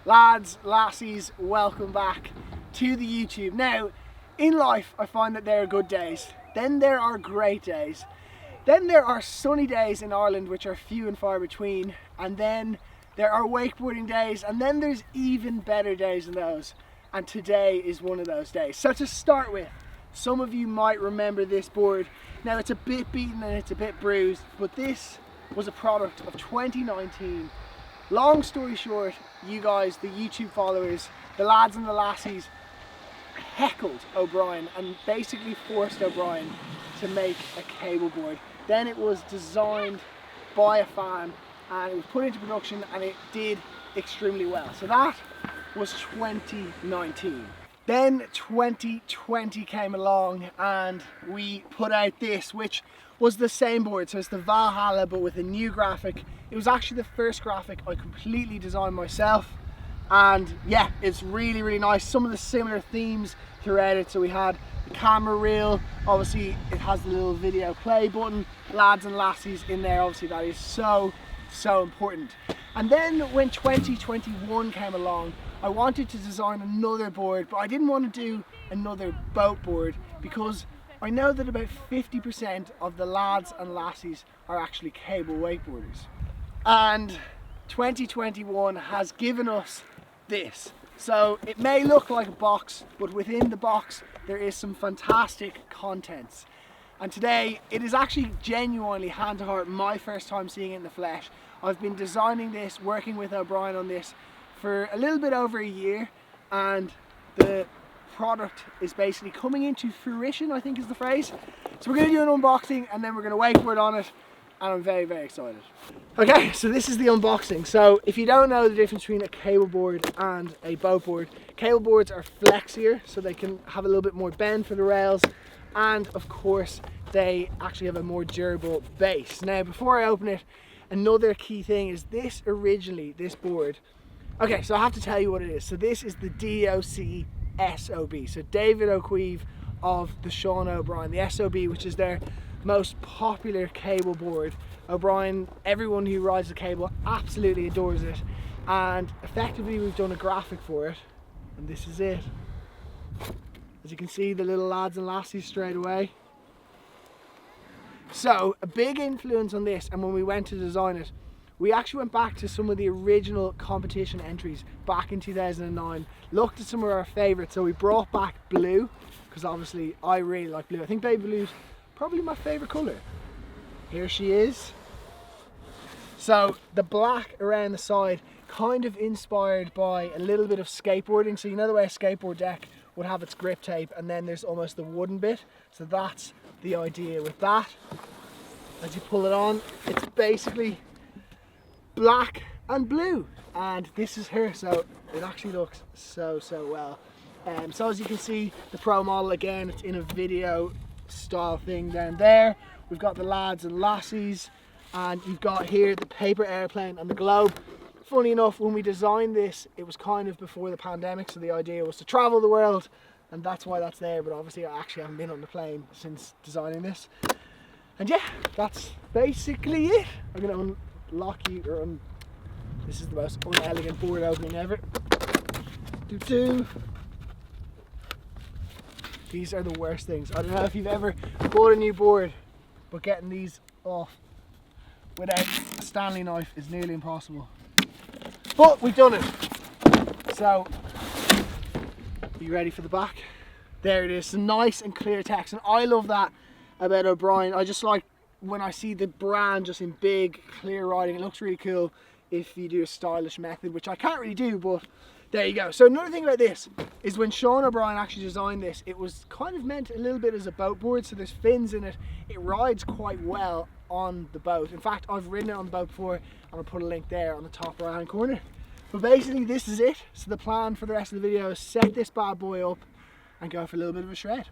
Lads, lassies, welcome back to the YouTube. Now, in life I find that there are good days, then there are great days, then there are sunny days in Ireland which are few and far between, and then there are wakeboarding days, and then there's even better days than those, and today is one of those days. So to start with, some of you might remember this board. Now it's a bit beaten and it's a bit bruised, but this was a product of 2019. Long story short, you guys, the YouTube followers, the lads and the lassies, heckled O'Brien and basically forced O'Brien to make a cable board. Then it was designed by a fan and it was put into production and it did extremely well. So that was 2019. Then 2020 came along and we put out this, which was the same board. So it's the Valhalla but with a new graphic. It was actually the first graphic I completely designed myself, and yeah, it's really nice. Some of the similar themes throughout it. So we had the camera reel, obviously it has the little video play button, lads and lassies in there, obviously that is so important. And then when 2021 came along, I wanted to design another board, but I didn't want to do another boat board because I know that about 50% of the lads and lassies are actually cable wakeboarders. And 2021 has given us this. So it may look like a box, but within the box there is some fantastic contents. And today it is actually genuinely, hand to heart, my first time seeing it in the flesh. I've been designing this, working with O'Brien on this for a little bit over a year, and the product is basically coming into fruition, I think is the phrase. So we're going to do an unboxing and then we're going to wakeboard on it, and I'm very excited. Okay, so this is the unboxing. So if you don't know the difference between a cable board and a boat board, cable boards are flexier so they can have a little bit more bend for the rails, and of course they actually have a more durable base. Now before I open it, another key thing is this board. Okay, so I have to tell you what it is. So this is the DOC SOB. So David O'Queeve of the Sean O'Brien, the SOB, which is their most popular cable board. O'Brien, everyone who rides the cable absolutely adores it, and effectively we've done a graphic for it, and this is it. As you can see, the little lads and lassies straight away. So a big influence on this, and when we went to design it, we actually went back to some of the original competition entries back in 2009, looked at some of our favourites. So we brought back blue, because obviously I really like blue. I think baby blue's probably my favourite colour. Here she is. So the black around the side, kind of inspired by a little bit of skateboarding. So you know the way a skateboard deck would have its grip tape and then there's almost the wooden bit. So that's the idea with that. As you pull it on, it's basically black and blue, and this is her, so it actually looks so well. So as you can see, the Pro Model, again, it's in a video style thing down there. We've got the lads and lassies, and you've got here the paper airplane and the globe. Funny enough, when we designed this, it was kind of before the pandemic, so the idea was to travel the world, and that's why that's there. But obviously I actually haven't been on the plane since designing this. And yeah, that's basically it. I'm gonna unlock you, or this is the most unelegant board opening ever. These are the worst things. I don't know if you've ever bought a new board, but getting these off without a Stanley knife is nearly impossible. But we've done it. So, are you ready for the back? There it is, some nice and clear text, and I love that about O'Brien. I just like when I see the brand just in big, clear writing. It looks really cool if you do a stylish method, which I can't really do, but there you go. So another thing about this is when Sean O'Brien actually designed this, it was kind of meant a little bit as a boat board, so there's fins in it. It rides quite well on the boat. In fact, I've ridden it on the boat before, and I'll put a link there on the top right hand corner. But basically this is it. So the plan for the rest of the video is set this bad boy up and go for a little bit of a shred.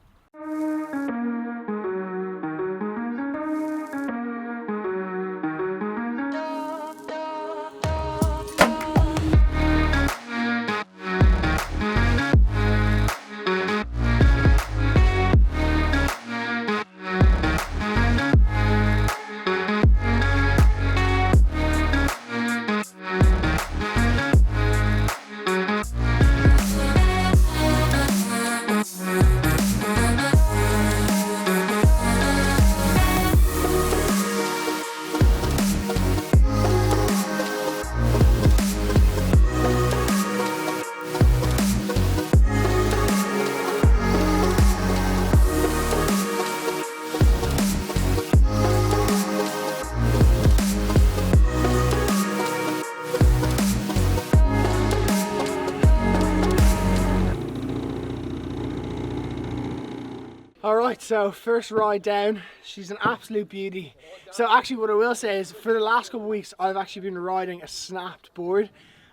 Alright, so first ride down, she's an absolute beauty. So actually what I will say is for the last couple of weeks I've actually been riding a snapped board,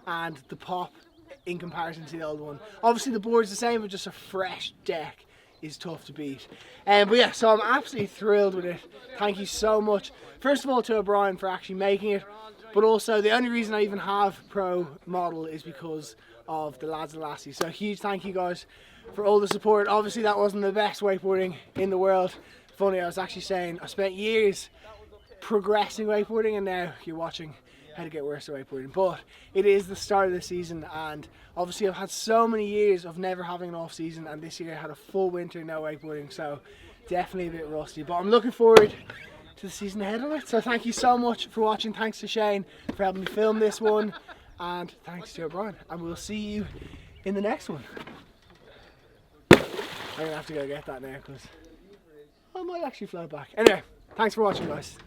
and the pop in comparison to the old one. Obviously the board's the same, but just a fresh deck is tough to beat. But yeah, so I'm absolutely thrilled with it. Thank you so much. First of all to O'Brien for actually making it, but also the only reason I even have Pro Model is because of the lads and lassies. So a huge thank you guys for all the support. Obviously that wasn't the best wakeboarding in the world. Funny, I was actually saying I spent years progressing wakeboarding, and now you're watching how to get worse at wakeboarding. But it is the start of the season, and obviously I've had so many years of never having an off season, and this year I had a full winter no wakeboarding, so definitely a bit rusty. But I'm looking forward to the season ahead of it. So thank you so much for watching. Thanks to Shane for helping me film this one, and thanks to O'Brien, and we'll see you in the next one. I'm gonna have to go get that now because I might actually float back. Anyway, thanks for watching guys.